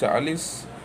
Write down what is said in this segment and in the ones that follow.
40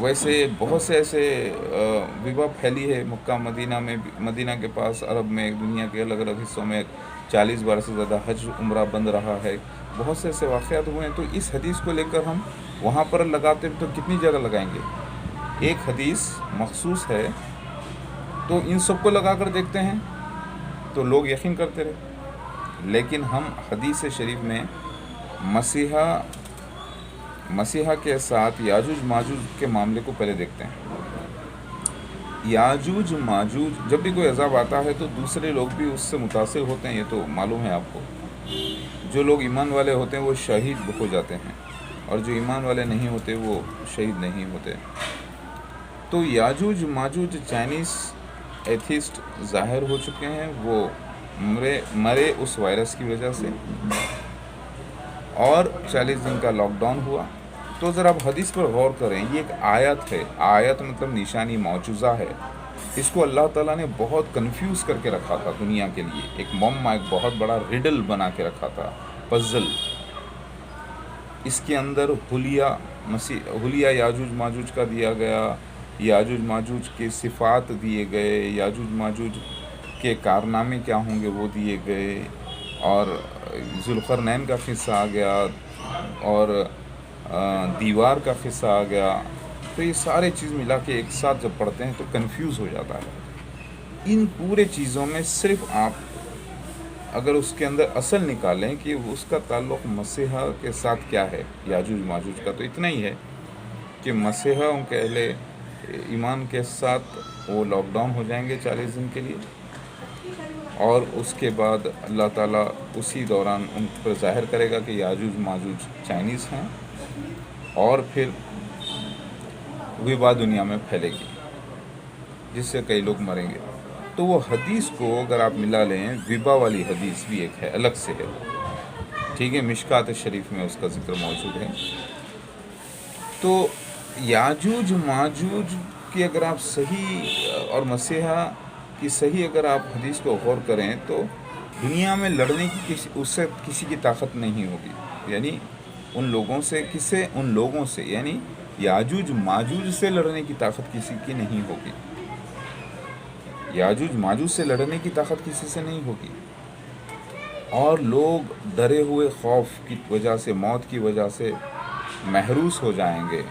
ویسے بہت سے ایسے وبا پھیلی ہے مکہ مدینہ میں مدینہ کے پاس، عرب میں، دنیا کے الگ الگ حصوں میں 40 بار سے زیادہ حج عمرہ بند رہا ہے، بہت سے ایسے واقعات ہوئے ہیں۔ تو اس حدیث کو لے کر ہم وہاں پر لگاتے تو کتنی جگہ لگائیں گے؟ ایک حدیث مخصوص ہے تو ان سب کو لگا کر دیکھتے ہیں تو لوگ یقین کرتے رہے، لیکن ہم حدیث شریف میں مسیحا کے ساتھ یاجوج ماجوج کے معاملے کو پہلے دیکھتے ہیں۔ یاجوج ماجوج جب بھی کوئی عذاب آتا ہے تو دوسرے لوگ بھی اس سے متاثر ہوتے ہیں، یہ تو معلوم ہے آپ کو۔ جو لوگ ایمان والے ہوتے ہیں وہ شہید ہو جاتے ہیں، اور جو ایمان والے نہیں ہوتے وہ شہید نہیں ہوتے۔ تو یاجوج ماجوج چائنیز ایتھیسٹ ظاہر ہو چکے ہیں، وہ مرے اس وائرس کی وجہ سے، اور 40 دن کا لاک ڈاؤن ہوا۔ تو ذرا آپ حدیث پر غور کریں، یہ ایک آیت ہے، آیت مطلب نشانی، معجزہ ہے۔ اس کو اللہ تعالیٰ نے بہت کنفیوز کر کے رکھا تھا دنیا کے لیے، ایک مما، ایک بہت بڑا ریڈل بنا کے رکھا تھا، پزل۔ اس کے اندر حلیہ یاجوج ماجوج کا دیا گیا، یاجوج ماجوج کے صفات دیے گئے، یاجوج ماجوج کے کارنامے کیا ہوں گے وہ دیے گئے، اور ذوالقرنین کا قصہ آ گیا، اور دیوار کا قصہ آ گیا۔ تو یہ سارے چیز ملا کے ایک ساتھ جب پڑھتے ہیں تو کنفیوز ہو جاتا ہے۔ ان پورے چیزوں میں صرف آپ اگر اس کے اندر اصل نکالیں کہ اس کا تعلق مسیحا کے ساتھ کیا ہے، یاجوج ماجوج کا، تو اتنا ہی ہے کہ مسیحا ان کے اہل ایمان کے ساتھ وہ لاک ڈاؤن ہو جائیں گے 40 دن کے لیے، اور اس کے بعد اللہ تعالیٰ اسی دوران ان پر ظاہر کرے گا کہ یاجوج ماجوج چائنیز ہیں، اور پھر وبا دنیا میں پھیلے گی جس سے کئی لوگ مریں گے۔ تو وہ حدیث کو اگر آپ ملا لیں، وبا والی حدیث بھی ایک ہے، الگ سے ہے، ٹھیک ہے، مشکات شریف میں اس کا ذکر موجود ہے۔ تو یاجوج ماجوج کی اگر آپ صحیح اور مسیحا کی صحیح اگر آپ حدیث کو غور کریں تو دنیا میں لڑنے کی اس سے کسی کی طاقت نہیں ہوگی، یعنی ان لوگوں سے یعنی یاجوج ماجوج سے لڑنے کی طاقت کسی کی نہیں ہوگی، یاجوج ماجوج سے لڑنے کی طاقت کسی سے نہیں ہوگی، اور لوگ ڈرے ہوئے خوف کی وجہ سے، موت کی وجہ سے محروس ہو جائیں گے،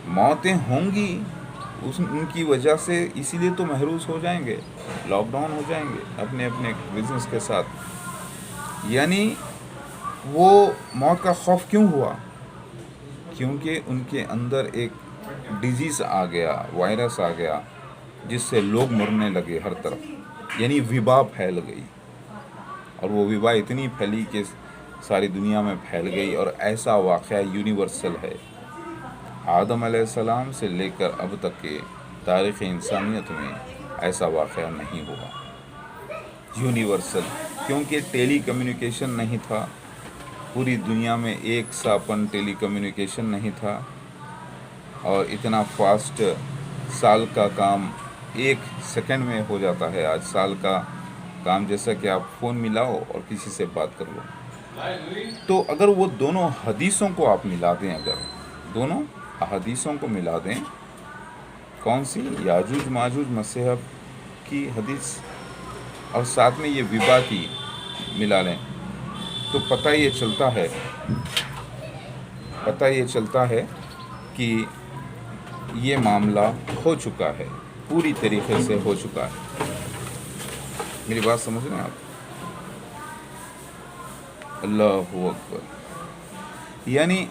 موتیں ہوں گی ان کی وجہ سے، اسی لیے تو محروس ہو جائیں گے، لاک ڈاؤن ہو جائیں گے اپنے اپنے بزنس کے ساتھ۔ یعنی وہ موت کا خوف کیوں ہوا؟ کیونکہ ان کے اندر ایک ڈیزیز آ گیا، وائرس آ گیا، جس سے لوگ مرنے لگے ہر طرف، یعنی وبا پھیل گئی، اور وہ وبا اتنی پھیلی کہ ساری دنیا میں پھیل گئی، اور ایسا واقعہ یونیورسل ہے، آدم علیہ السلام سے لے کر اب تک کے تاریخ انسانیت میں ایسا واقعہ نہیں ہوا، یونیورسل۔ کیونکہ ٹیلی کمیونیکیشن نہیں تھا، پوری دنیا میں ایک ساپن ٹیلی کمیونیکیشن نہیں تھا، اور اتنا فاسٹ سال کا کام 1 سیکنڈ میں ہو جاتا ہے آج، سال کا کام جیسا کہ آپ فون ملاؤ اور کسی سے بات کر لو۔ تو اگر وہ دونوں حدیثوں کو آپ ملا دیں، اگر دونوں احادیثوں کو ملا دیں، کون سی؟ یاجوج ماجوج مسیحا کی حدیث، اور ساتھ میں یہ وبا کی ملا لیں، تو پتہ یہ چلتا ہے کہ یہ معاملہ ہو چکا ہے، پوری طریقے سے ہو چکا ہے۔ میری بات سمجھ رہے ہیں آپ؟ اللہ اکبر۔ یعنی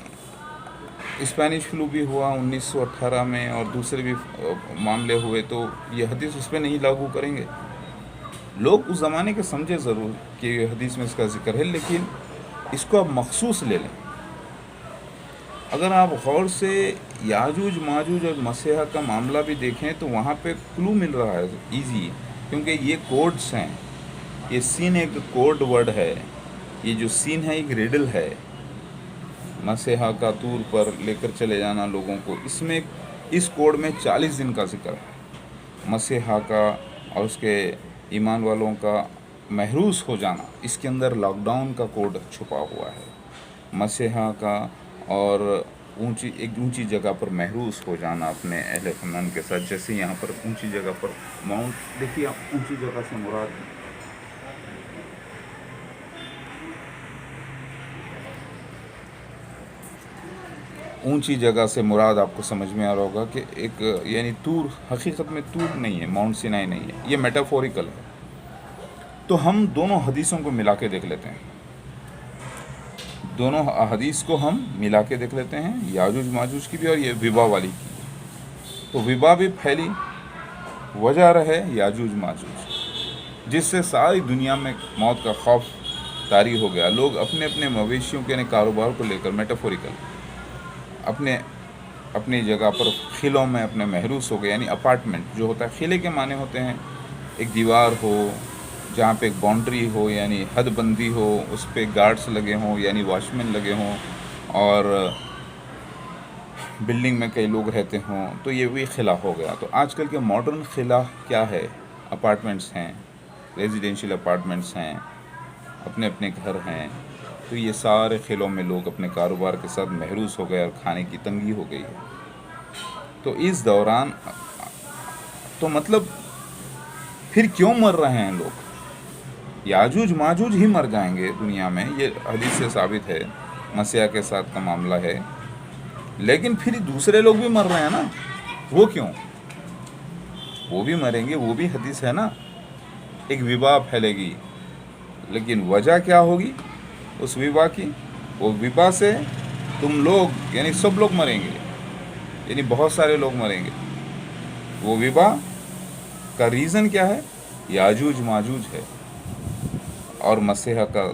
اسپینش فلو بھی ہوا 1918 میں، اور دوسرے بھی معاملے ہوئے، تو یہ حدیث اس پہ نہیں لاگو کریں گے لوگ۔ اس زمانے کے سمجھے ضرور کہ یہ حدیث میں اس کا ذکر ہے، لیکن اس کو آپ مخصوص لے لیں۔ اگر آپ غور سے یاجوج ماجوج اور مسیحا کا معاملہ بھی دیکھیں تو وہاں پہ کلو مل رہا ہے ایزی، کیونکہ یہ کوڈز ہیں، یہ سین ایک کوڈ ورڈ ہے، یہ جو سین ہے ایک ریڈل ہے، مسیحا کا طور پر لے کر چلے جانا لوگوں کو، اس میں اس کوڈ میں 40 دن کا ذکر ہے، مسیحا کا اور اس کے ایمان والوں کا محروس ہو جانا، اس کے اندر لاک ڈاؤن کا کوڈ چھپا ہوا ہے، مسیحا کا اور ایک اونچی جگہ پر محروس ہو جانا اپنے اہل خاندان کے ساتھ. جیسے یہاں پر اونچی جگہ پر ماؤنٹ دیکھیے آپ, اونچی جگہ سے مراد اونچی جگہ سے مراد آپ کو سمجھ میں آ رہا ہوگا کہ ایک یعنی طور, حقیقت میں طور نہیں ہے, ماؤنٹ سینائی نہیں ہے, یہ میٹافوریکل ہے. تو ہم دونوں حدیثوں کو ملا کے دیکھ لیتے ہیں, دونوں حدیث کو ہم ملا کے دیکھ لیتے ہیں, یاجوج ماجوج کی بھی اور یہ وبا والی کی. تو وبا بھی پھیلی, وجہ رہے یاجوج ماجوج, جس سے ساری دنیا میں موت کا خوف طاری ہو گیا. لوگ اپنے اپنے مویشیوں کے کاروبار کو لے کر میٹافوریکل اپنی جگہ پر خلوں میں اپنے محروس ہو گئے. یعنی اپارٹمنٹ جو ہوتا ہے, خلے کے معنی ہوتے ہیں ایک دیوار ہو جہاں پہ ایک باؤنڈری ہو, یعنی حد بندی ہو, اس پہ گارڈز لگے ہوں یعنی واچ مین لگے ہوں, اور بلڈنگ میں کئی لوگ رہتے ہوں, تو یہ بھی خلا ہو گیا. تو آج کل کے ماڈرن خلا کیا ہے, اپارٹمنٹس ہیں, ریزیڈینشیل اپارٹمنٹس ہیں, اپنے اپنے گھر ہیں. تو یہ سارے خلوں میں لوگ اپنے کاروبار کے ساتھ محروس ہو گئے اور کھانے کی تنگی ہو گئی ہے. تو اس دوران تو مطلب پھر کیوں مر رہے ہیں لوگ؟ یاجوج ماجوج ہی مر جائیں گے دنیا میں, یہ حدیث سے ثابت ہے, مسیح کے ساتھ کا معاملہ ہے. لیکن پھر دوسرے لوگ بھی مر رہے ہیں نا, وہ کیوں؟ وہ بھی مریں گے, وہ بھی حدیث ہے نا. ایک وبا پھیلے گی, لیکن وجہ کیا ہوگی اس وبا کی؟ وہ وبا سے تم لوگ یعنی سب لوگ مریں گے, یعنی بہت سارے لوگ مریں گے. وہ وبا کا ریزن کیا ہے؟ یاجوج ماجوج ہے اور مسیح کا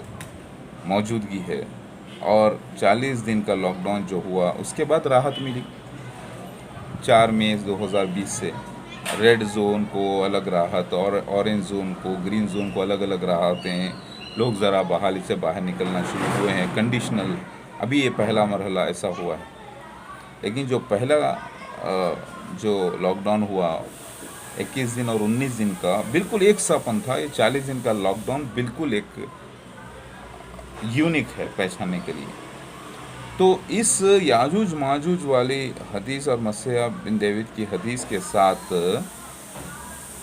موجودگی ہے. اور 40 دن کا لاک ڈاؤن جو ہوا, اس کے بعد راحت ملی 4 مئی 2020 سے. ریڈ زون کو الگ راحت, اور اورنج زون کو, گرین زون کو الگ الگ راحتیں. لوگ ذرا بحالی سے باہر نکلنا شروع ہوئے ہیں, کنڈیشنل. ابھی یہ پہلا مرحلہ ایسا ہوا ہے. لیکن جو پہلا جو لاک ڈاؤن ہوا 21 دن اور 19 دن کا, بالکل ایک ساپن تھا. یہ 40 دن کا لاک ڈاؤن بالکل ایک یونیک ہے پہچاننے کے لیے. تو اس یاجوج ماجوج والی حدیث اور مسیح بن دیوید کی حدیث کے ساتھ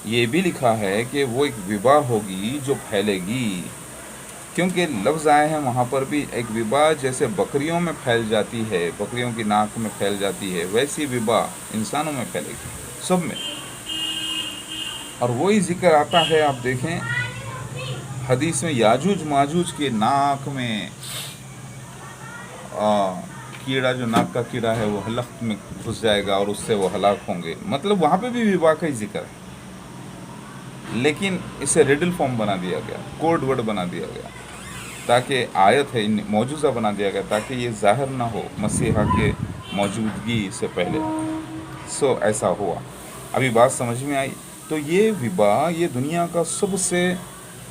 یہ بھی لکھا ہے کہ وہ ایک وبا ہوگی جو پھیلے گی, کیونکہ لفظ آئے ہیں وہاں پر بھی. ایک وبا جیسے بکریوں میں پھیل جاتی ہے, بکریوں کی ناک میں پھیل جاتی ہے, ویسی وبا انسانوں میں پھیلے گی, سب میں. اور وہی ذکر آتا ہے, آپ دیکھیں حدیث میں, یاجوج ماجوج کے ناک میں کیڑا, جو ناک کا کیڑا ہے وہ حلق میں گھس جائے گا اور اس سے وہ ہلاک ہوں گے. مطلب وہاں پہ بھی وبا کا ہی ذکر ہے, لیکن اسے ریڈل فارم بنا دیا گیا, کوڈ ورڈ بنا دیا گیا, تاکہ آیت ہے موجودہ بنا دیا گیا, تاکہ یہ ظاہر نہ ہو مسیحا کے موجودگی سے پہلے. سو ایسا ہوا. ابھی بات سمجھ میں آئی؟ تو یہ وبا, یہ دنیا کا سب سے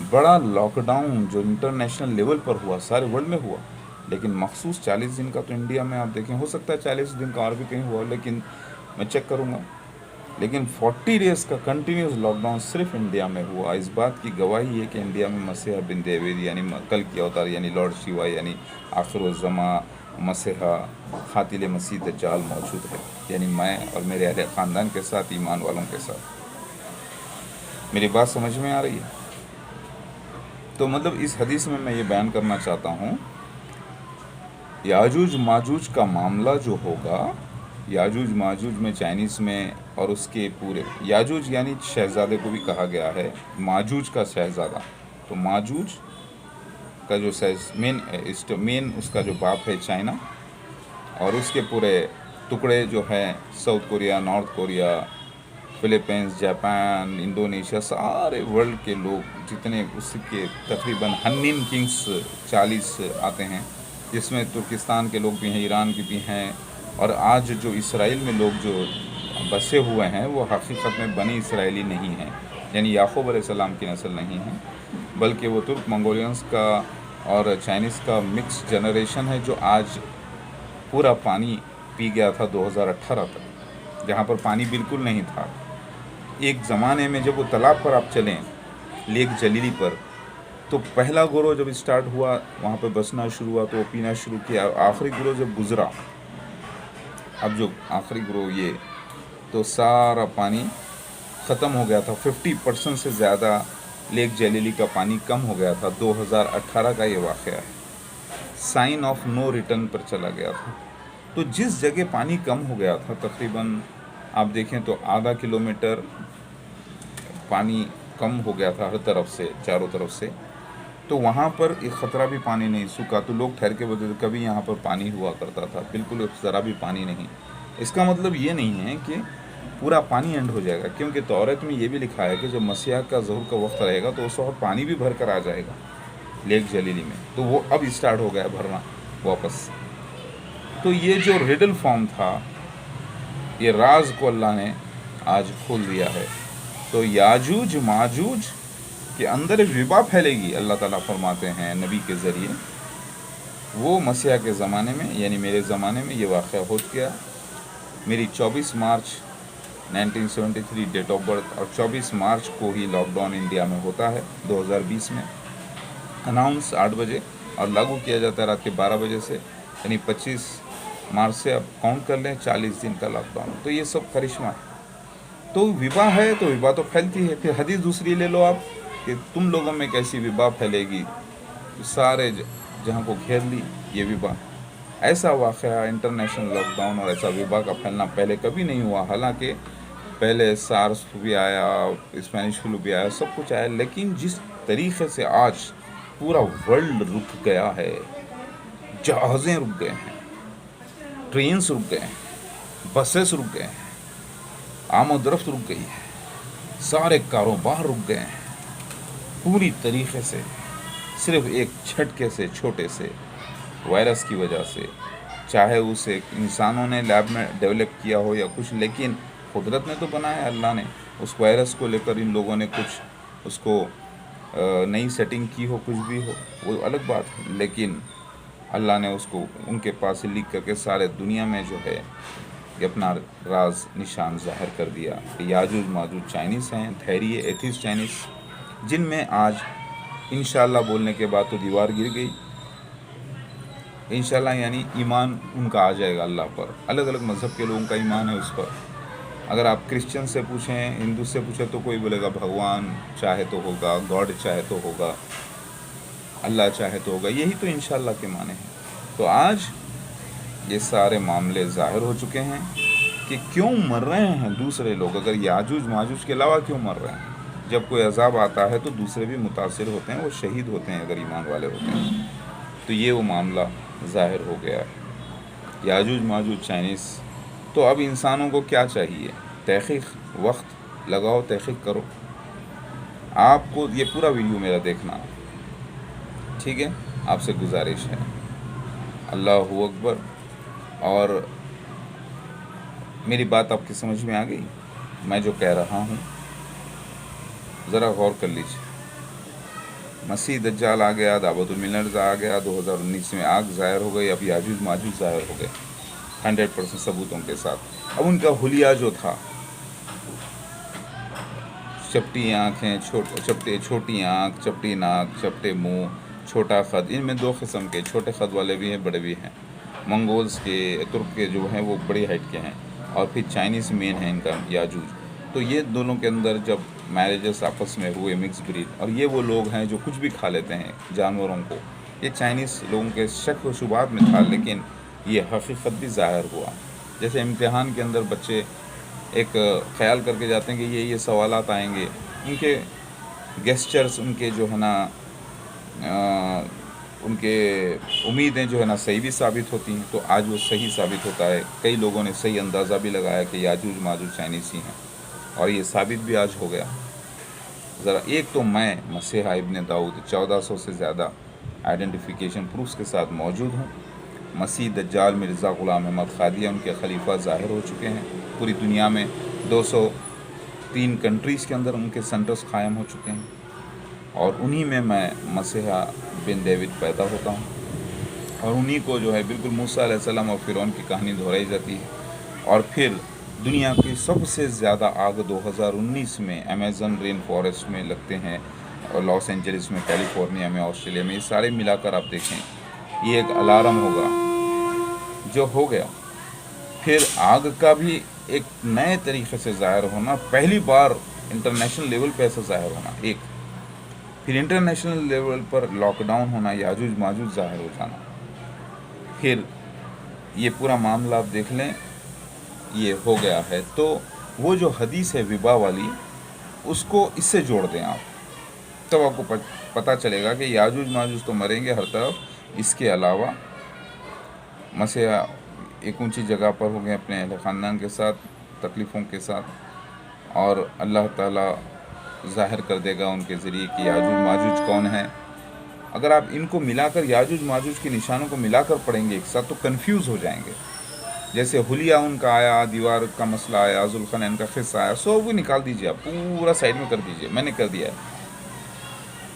بڑا لاک ڈاؤن جو انٹرنیشنل لیول پر ہوا, سارے ورلڈ میں ہوا. لیکن مخصوص 40 دن کا تو انڈیا میں آپ دیکھیں, ہو سکتا ہے 40 دن کا اور بھی کہیں ہوا, لیکن میں چیک کروں گا. لیکن 40 ڈیز کا کنٹینیوس لاک ڈاؤن صرف انڈیا میں ہوا. اس بات کی گواہی ہے کہ انڈیا میں مسیح بن دیوید یعنی کل کی اوتار, یعنی لارڈ شیوا, یعنی آخر الزماں مسیحا قاتل مسیح دجال موجود ہے. یعنی میں اور میرے اہل خاندان کے ساتھ, ایمان والوں کے ساتھ. میری بات سمجھ میں آ رہی ہے؟ تو مطلب اس حدیث میں میں یہ بیان کرنا چاہتا ہوں, یاجوج ماجوج کا معاملہ جو ہوگا, یاجوج ماجوج میں چائنیز میں, اور اس کے پورے یاجوج یعنی شہزادے کو بھی کہا گیا ہے, ماجوج کا شہزادہ. تو ماجوج کا جو مین اس کا جو باپ ہے چائنا, اور اس کے پورے ٹکڑے جو ہیں south Korea, north Korea, فلیپینس, Japan, Indonesia, سارے ورلڈ کے لوگ جتنے, اس کے تقریباً ہنین کنگس 40 آتے ہیں, جس میں ترکستان کے لوگ بھی ہیں, ایران کے بھی ہیں. اور آج جو اسرائیل میں لوگ جو بسے ہوئے ہیں وہ حقیقت میں بنی اسرائیلی نہیں ہیں, یعنی یعقوب علیہ السلام کی نسل نہیں ہیں, بلکہ وہ ترک منگولینس کا اور چائنیز کا مکس جنریشن ہے, جو آج پورا پانی پی گیا تھا 2018 تک, جہاں پر پانی بالکل نہیں تھا. ایک زمانے میں جب وہ تالاب پر آپ چلیں, لیک جلیلی پر, تو پہلا گروہ جب اسٹارٹ ہوا وہاں پہ بسنا شروع ہوا تو وہ پینا شروع کیا. آخری گروہ جب گزرا اب جو آخری گروہ یہ تو سارا پانی ختم ہو گیا تھا. 50% سے زیادہ لیک جلیلی کا پانی کم ہو گیا تھا. 2018 کا یہ واقعہ ہے. سائن آف نو ریٹرن پر چلا گیا تھا. تو جس جگہ پانی کم ہو گیا تھا تقریباً آپ دیکھیں تو آدھا کلومیٹر پانی کم ہو گیا تھا ہر طرف سے، چاروں طرف سے، تو وہاں پر ایک خطرہ بھی پانی نہیں سوکھا. تو لوگ ٹھہر کے بولتے تھے کبھی یہاں پر پانی ہوا کرتا تھا. بالکل ذرا بھی پانی نہیں. اس کا مطلب یہ نہیں ہے کہ پورا پانی اینڈ ہو جائے گا، کیونکہ تورات میں یہ بھی لکھا ہے کہ جب مسیح کا ظہور کا وقت رہے گا تو اس وقت پانی بھی بھر کر آ جائے گا لیک جلیلی میں. تو وہ اب اسٹارٹ ہو گیا بھرنا واپس. تو یہ جو ریڈل فارم تھا، یہ راز کو اللہ نے آج کھول دیا ہے. تو یاجوج ماجوج کے اندر ایک وبا پھیلے گی، اللہ تعالیٰ فرماتے ہیں نبی کے ذریعے. وہ مسیح کے زمانے میں، یعنی میرے زمانے میں یہ واقعہ ہو گیا. میری 24 مارچ 1973 ڈیٹ آف برتھ، اور 24 مارچ کو ہی لاک ڈاؤن انڈیا میں ہوتا ہے 2020 میں. اناؤنس 8 بجے اور لاگو کیا جاتا ہے رات کے 12 بجے سے، یعنی 25 مارچ سے اب کاؤنٹ کر لیں 40 دن کا لاک ڈاؤن. تو یہ سب کرشمہ ہے. تو وبا ہے تو وبا تو پھیلتی ہے. پھر حدیث دوسری لے لو آپ کہ تم لوگوں میں کیسی وبا پھیلے گی، سارے جہاں کو گھیر لی یہ وبا. ایسا واقعہ انٹرنیشنل لاک ڈاؤن اور ایسا وبا کا پھیلنا پہلے کبھی نہیں ہوا. حالانکہ پہلے سارس بھی آیا، اسپینش فلو بھی آیا، سب کچھ آیا، لیکن جس طریقے سے آج پورا ورلڈ رک گیا ہے، جہازیں رک گئے ہیں، ٹرینز رک گئے ہیں، بسیں رک گئے ہیں، آمد و رفت رک گئی ہے، سارے کاروبار رک گئے ہیں پوری طریقے سے، صرف ایک جھٹکے سے، چھوٹے سے وائرس کی وجہ سے. چاہے اسے انسانوں نے لیب میں ڈیولپ کیا ہو یا کچھ، لیکن قدرت نے تو بنایا، اللہ نے اس وائرس کو لے کر ان لوگوں نے کچھ اس کو نئی سیٹنگ کی ہو، کچھ بھی ہو وہ الگ بات ہے. لیکن اللہ نے اس کو ان کے پاس لکھ کر کے سارے دنیا میں جو ہے کہ اپنا راز نشان ظاہر کر دیا. کہ یاجوج ماجوج چائنیز ہیں، دھیریے ایتھیس چائنیز، جن میں آج انشاءاللہ بولنے کے بعد تو دیوار گر گئی. انشاءاللہ یعنی ایمان ان کا آ جائے گا اللہ پر. الگ الگ مذہب کے لوگوں کا ایمان ہے اس پر. اگر آپ کرسچن سے پوچھیں، ہندو سے پوچھیں، تو کوئی بولے گا بھگوان چاہے تو ہوگا، گاڈ چاہے تو ہوگا، اللہ چاہے تو ہوگا. یہی تو انشاءاللہ کے معنی ہیں. تو آج یہ سارے معاملے ظاہر ہو چکے ہیں کہ کیوں مر رہے ہیں دوسرے لوگ. اگر یاجوج ماجوج کے علاوہ کیوں مر رہے ہیں؟ جب کوئی عذاب آتا ہے تو دوسرے بھی متاثر ہوتے ہیں، وہ شہید ہوتے ہیں اگر ایمان والے ہوتے ہیں. تو یہ وہ معاملہ ظاہر ہو گیا ہے. یاجوج ماجوج چائنیز. تو اب انسانوں کو کیا چاہیے؟ تحقیق، وقت لگاؤ، تحقیق کرو. آپ کو یہ پورا ویڈیو میرا دیکھنا، ٹھیک ہے؟ آپ سے گزارش ہے. اللہ اکبر. اور میری بات آپ کی سمجھ میں آ گئی؟ میں جو کہہ رہا ہوں ذرا غور کر لیجیے. مسیح دجال آ گیا، دعوت الملرز آ گیا، 2019 میں آگ ظاہر ہو گئی، اب یاجوج ماجوج ظاہر ہو گئے 100% ثبوتوں کے ساتھ. اب ان کا حلیہ جو تھا، چپٹی آنکھیں، چھوٹی آنکھ، چپٹی ناک، چپٹے منہ، چھوٹا خد. ان میں 2 قسم کے، چھوٹے خد والے بھی ہیں، بڑے بھی ہیں. منگولز کے، ترک کے جو ہیں وہ بڑی ہائٹ کے ہیں، اور پھر چائنیز مین ہیں ان کا یاجوج. تو یہ دونوں کے اندر جب میرجز آپس میں ہوئے، مکس بریڈ، اور یہ وہ لوگ ہیں جو کچھ بھی کھا لیتے ہیں جانوروں کو. یہ چائنیز لوگوں کے شک و شبہات میں تھا، لیکن یہ حقیقت بھی ظاہر ہوا. جیسے امتحان کے اندر بچے ایک خیال کر کے جاتے ہیں کہ یہ سوالات آئیں گے، ان کے گیسچرز، ان کے جو ہے نا ان کے امیدیں جو ہے نا صحیح بھی ثابت ہوتی ہیں. تو آج وہ صحیح ثابت ہوتا ہے. کئی لوگوں نے صحیح اندازہ بھی لگایا کہ یاجوج ماجوج چائنیز ہی ہیں، اور یہ ثابت بھی آج ہو گیا. ذرا ایک تو میں مسیح ابن داؤد 1400 سے زیادہ آئیڈینٹیفیکیشن پروفس کے ساتھ موجود ہوں. مسیح دجال مرزا غلام احمد قادیہ ان کے خلیفہ ظاہر ہو چکے ہیں. پوری دنیا میں 203 کنٹریز کے اندر ان کے سینٹرز قائم ہو چکے ہیں، اور انہی میں مسیحا بن ڈیوڈ پیدا ہوتا ہوں. اور انہی کو جو ہے بالکل موسیٰ علیہ السلام اور فرعون کی کہانی دہرائی جاتی ہے. اور پھر دنیا کی سب سے زیادہ آگ 2019 میں امیزن رین فارسٹ میں لگتے ہیں، اور لاس اینجلس میں، کیلیفورنیا میں، آسٹریلیا میں. یہ سارے ملا کر آپ دیکھیں، یہ ایک الارم ہوگا جو ہو گیا. پھر آگ کا بھی ایک نئے طریقے سے ظاہر ہونا، پہلی بار انٹرنیشنل لیول پہ ایسا ظاہر ہونا ایک، پھر انٹرنیشنل لیول پر لاک ڈاؤن ہونا، یاجوج ماجوج ظاہر ہو جانا، پھر یہ پورا معاملہ آپ دیکھ لیں یہ ہو گیا ہے۔ تو وہ جو حدیث ہے وبا والی، اس کو اس سے جوڑ دیں آپ، تب آپ کو پتہ چلے گا کہ یاجوج ماجوج تو مریں گے ہر طرف، اس کے علاوہ مسیح ایک اونچی جگہ پر ہو گئے اپنے اہل خاندان کے ساتھ، تکلیفوں کے ساتھ، اور اللہ تعالیٰ ظاہر کر دے گا ان کے ذریعے کہ یاجوج ماجوج کون ہیں۔ اگر آپ ان کو ملا کر یاجوج ماجوج کے نشانوں کو ملا کر پڑھیں گے ایک ساتھ تو کنفیوز ہو جائیں گے۔ جیسے حلیہ ان کا آیا، دیوار کا مسئلہ آیا، ذوالقرنین کا قصہ آیا، سب کو نکال دیجیے، آپ پورا سائڈ میں کر دیجیے، میں نے کر دیا ہے۔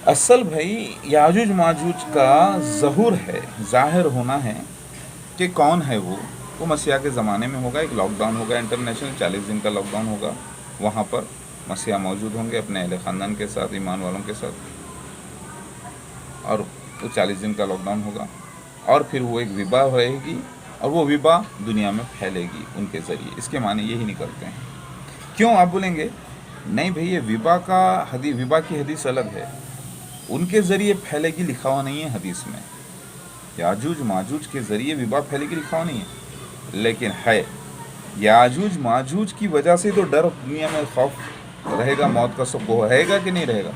اصل بھائی یاجوج ماجوج کا ظہور ہے، ظاہر ہونا ہے کہ کون ہے وہ مسیح کے زمانے میں ہوگا، ایک لاک ڈاؤن ہوگا انٹرنیشنل، 40 دن کا لاک ڈاؤن ہوگا، وہاں پر مسیح موجود ہوں گے اپنے اہل خاندان کے ساتھ، ایمان والوں کے ساتھ، اور وہ 40 دن کا لاک ڈاؤن ہوگا، اور پھر وہ ایک وبا رہے گی، اور وہ وبا دنیا میں پھیلے گی ان کے ذریعے۔ اس کے معنی یہی نکلتے ہیں۔ کیوں آپ بولیں گے نہیں بھئی یہ وبا کی حدیث الگ ہے، ان کے ذریعے پھیلے گی لکھا ہوا نہیں ہے حدیث میں، یاجوج ماجوج کے ذریعے وبا پھیلے گی لکھا ہوا نہیں ہے، لیکن ہے یاجوج ماجوج کی وجہ سے تو ڈر دنیا میں، خوف رہے گا، موت کا سب کو رہے گا کہ نہیں رہے گا؟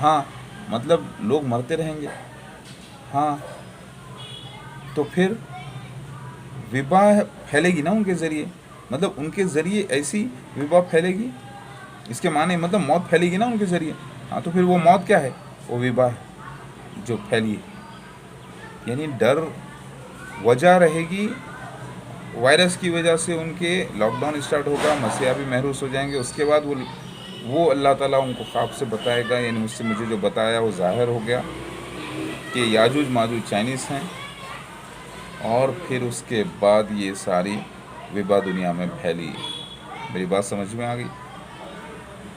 ہاں، مطلب لوگ مرتے رہیں گے، ہاں، تو پھر وبا پھیلے گی نا ان کے ذریعے، مطلب ان کے ذریعے ایسی وبا پھیلے گی، اس کے معنی مطلب موت پھیلے گی نا ان کے ذریعے، ہاں، تو پھر وہ موت کیا ہے؟ وہ وبا ہے جو پھیلی ہے، یعنی ڈر وجہ رہے گی، وائرس کی وجہ سے ان کے لاک ڈاؤن اسٹارٹ ہوگا، مسیح بھی محروس ہو جائیں گے، اس کے بعد وہ اللہ تعالیٰ ان کو خواب سے بتائے گا، یعنی مجھے جو بتایا وہ ظاہر ہو گیا کہ یاجوج ماجوج چائنیز ہیں، اور پھر اس کے بعد یہ ساری وبا دنیا میں پھیلی۔ میری بات سمجھ میں آ گئی؟